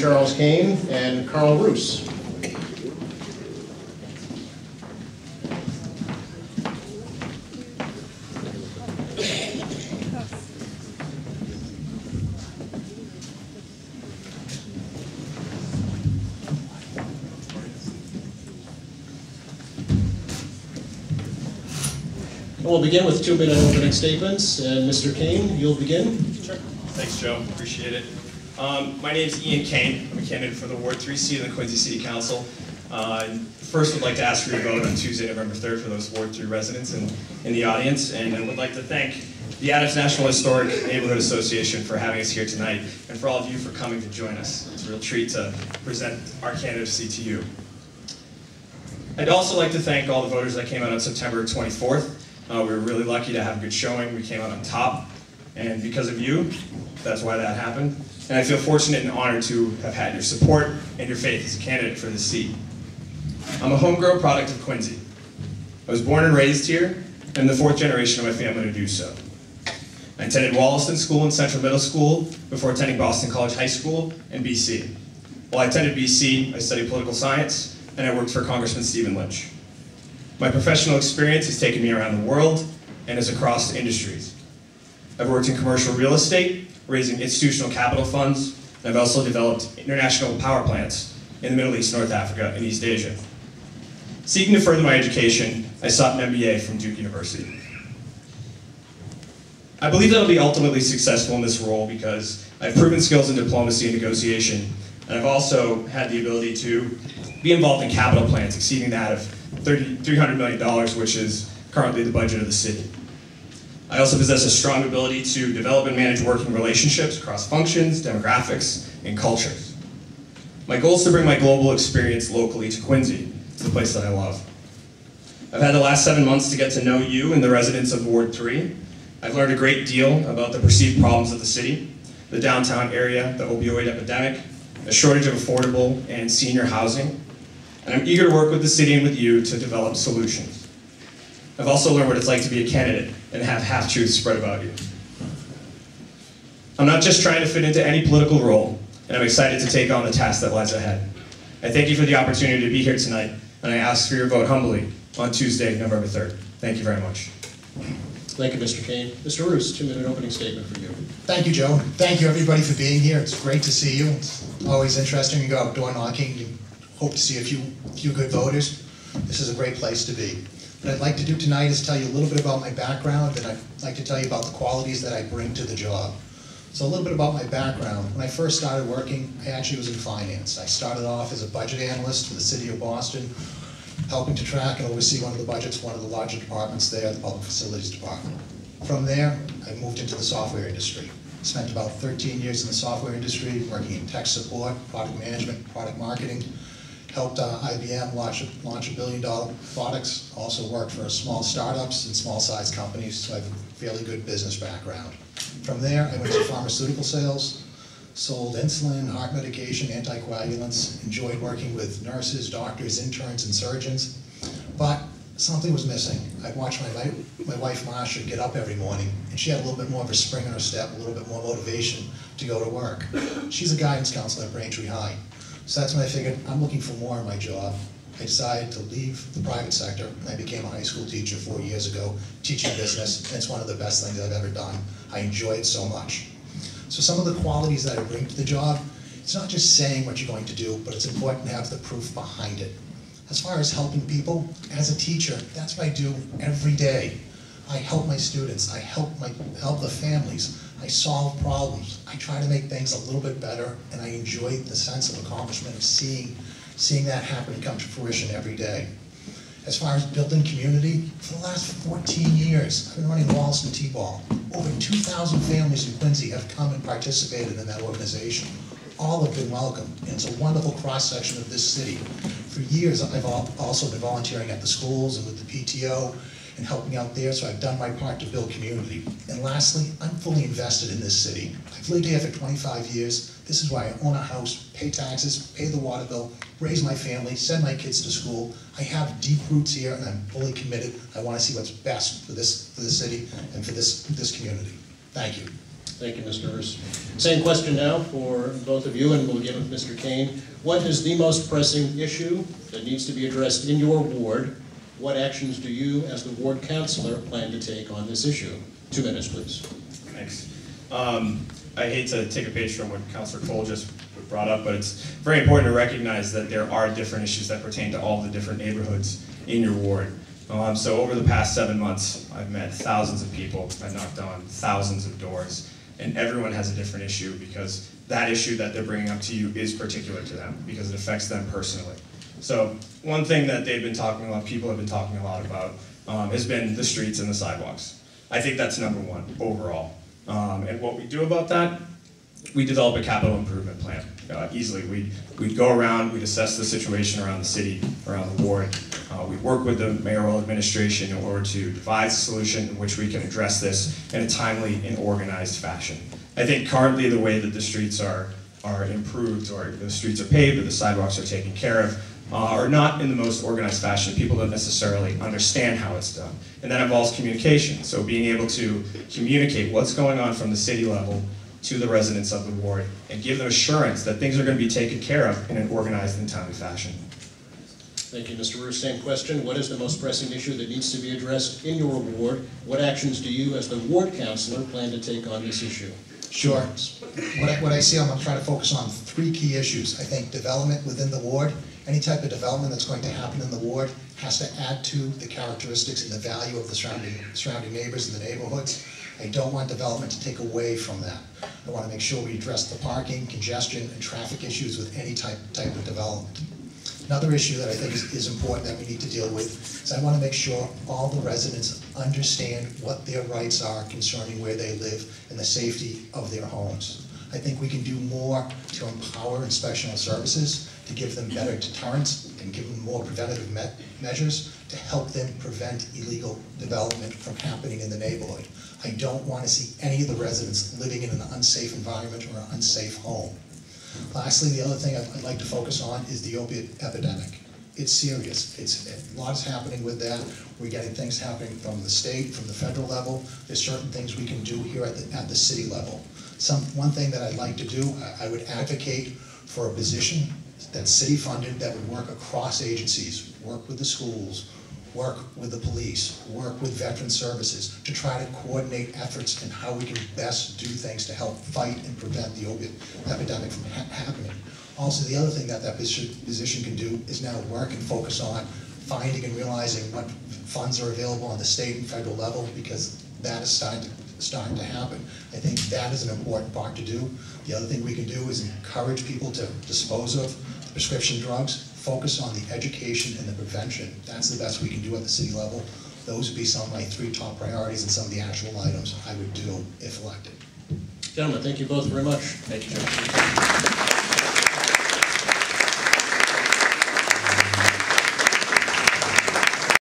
Cain and Karl Roos. We'll begin with 2-minute opening statements, and Mr. Cain, you'll begin. Sure. Thanks, Joe. Appreciate it. My name is Ian Cain. I'm a candidate for the Ward 3 seat in the Quincy City Council. First, would like to ask for your vote on Tuesday, November 3rd for those Ward 3 residents in the audience, and I would like to thank the Adams National Historic Neighborhood Association for having us here tonight, and for all of you for coming to join us. It's a real treat to present our candidacy to you. I'd also like to thank all the voters that came out on September 24th. We were really lucky to have a good showing. We came out on top, and because of you, that's why that happened. And I feel fortunate and honored to have had your support and your faith as a candidate for this seat. I'm a homegrown product of Quincy. I was born and raised here, and the 4th generation of my family to do so. I attended Wollaston School and Central Middle School before attending Boston College High School and BC. While I attended BC, I studied political science, and I worked for Congressman Stephen Lynch. My professional experience has taken me around the world and is across industries. I've worked in commercial real estate, raising institutional capital funds, and I've also developed international power plants in the Middle East, North Africa, and East Asia. Seeking to further my education, I sought an MBA from Duke University. I believe that I'll be ultimately successful in this role because I've proven skills in diplomacy and negotiation, and I've also had the ability to be involved in capital plans exceeding that of $300 million, which is currently the budget of the city. I also possess a strong ability to develop and manage working relationships across functions, demographics, and cultures. My goal is to bring my global experience locally to Quincy, to the place that I love. I've had the last 7 months to get to know you and the residents of Ward 3. I've learned a great deal about the perceived problems of the city, the downtown area, the opioid epidemic, a shortage of affordable and senior housing, and I'm eager to work with the city and with you to develop solutions. I've also learned what it's like to be a candidate and have half-truths spread about you. I'm not just trying to fit into any political role, and I'm excited to take on the task that lies ahead. I thank you for the opportunity to be here tonight, and I ask for your vote humbly on Tuesday, November 3rd. Thank you very much. Thank you, Mr. Cain. Mr. Roos, 2-minute opening statement for you. Thank you, Joe. Thank you, everybody, for being here. It's great to see you. It's always interesting. You go out door knocking. You hope to see a few good voters. This is a great place to be. What I'd like to do tonight is tell you a little bit about my background, and I'd like to tell you about the qualities that I bring to the job. So a little bit about my background. When I first started working, I actually was in finance. I started off as a budget analyst for the city of Boston, helping to track and oversee one of the budgets, one of the larger departments there, the Public Facilities Department. From there, I moved into the software industry. Spent about 13 years in the software industry, working in tech support, product management, product marketing. Helped IBM launch $1 billion products. Also worked for small startups and small-sized companies, so I have a fairly good business background. From there, I went to pharmaceutical sales, sold insulin, heart medication, anticoagulants, enjoyed working with nurses, doctors, interns, and surgeons. But something was missing. I'd watch my wife, Marsha, get up every morning, and she had a little bit more of a spring in her step, a little bit more motivation to go to work. She's a guidance counselor at Braintree High. So that's when I figured, I'm looking for more in my job. I decided to leave the private sector, and I became a high school teacher 4 years ago, teaching business, and it's one of the best things I've ever done. I enjoy it so much. So some of the qualities that I bring to the job, it's not just saying what you're going to do, but it's important to have the proof behind it. As far as helping people, as a teacher, that's what I do every day. I help my students, I help the families, I solve problems, I try to make things a little bit better, and I enjoy the sense of accomplishment of seeing that happen and come to fruition every day. As far as building community, for the last 14 years, I've been running Wollaston T-Ball. Over 2,000 families in Quincy have come and participated in that organization. All have been welcome, and it's a wonderful cross-section of this city. For years, I've also been volunteering at the schools and with the PTO and helping out there, so I've done my part to build community. And lastly, I'm fully invested in this city. I've lived here for 25 years. This is why I own a house, pay taxes, pay the water bill, raise my family, send my kids to school. I have deep roots here, and I'm fully committed. I want to see what's best for this city and for this community. Thank you. Thank you, Mr. Roos. Same question now for both of you, and we'll begin with Mr. Cain. What is the most pressing issue that needs to be addressed in your ward? What actions do you, as the ward councilor, plan to take on this issue? 2 minutes, please. Thanks. I hate to take a page from what Councilor Cole just brought up, but it's very important to recognize that there are different issues that pertain to all the different neighborhoods in your ward. So over the past 7 months, I've met thousands of people, I've knocked on thousands of doors, and everyone has a different issue because that issue that they're bringing up to you is particular to them because it affects them personally. So one thing that people have been talking a lot about has been the streets and the sidewalks. I think that's number one overall. And what we do about that, we develop a capital improvement plan. Easily, we'd go around, we'd assess the situation around the city, around the ward. We'd work with the mayoral administration in order to devise a solution in which we can address this in a timely and organized fashion. I think currently the way that the streets are improved, or the streets are paved, or the sidewalks are taken care of, are not in the most organized fashion. People don't necessarily understand how it's done. And that involves communication. So being able to communicate what's going on from the city level to the residents of the ward and give them assurance that things are going to be taken care of in an organized and timely fashion. Thank you, Mr. Roos. Same question. What is the most pressing issue that needs to be addressed in your ward? What actions do you, as the ward councilor, plan to take on this issue? Sure. What I see, I'm trying to focus on 3 key issues. I think development within the ward, any type of development that's going to happen in the ward has to add to the characteristics and the value of the surrounding neighbors and the neighborhoods. I don't want development to take away from that. I want to make sure we address the parking, congestion, and traffic issues with any type of development. Another issue that I think is important that we need to deal with is I want to make sure all the residents understand what their rights are concerning where they live and the safety of their homes. I think we can do more to empower inspectional services, to give them better deterrence and give them more preventative measures to help them prevent illegal development from happening in the neighborhood. I don't want to see any of the residents living in an unsafe environment or an unsafe home. Lastly, the other thing I'd like to focus on is the opiate epidemic. It's serious. A lot is happening with that. We're getting things happening from the state, from the federal level. There's certain things we can do here at the city level. One thing that I'd like to do, I would advocate for a position that's city funded that would work across agencies, work with the schools, work with the police, work with veteran services to try to coordinate efforts in how we can best do things to help fight and prevent the opiate epidemic from happening. Also, the other thing that position can do is now work and focus on finding and realizing what funds are available on the state and federal level, because that is starting to happen. I think that is an important part to do. The other thing we can do is encourage people to dispose of prescription drugs, focus on the education and the prevention. That's the best we can do at the city level. Those would be some of my 3 top priorities and some of the actual items I would do if elected. Gentlemen, thank you both very much. Thank you, Joe.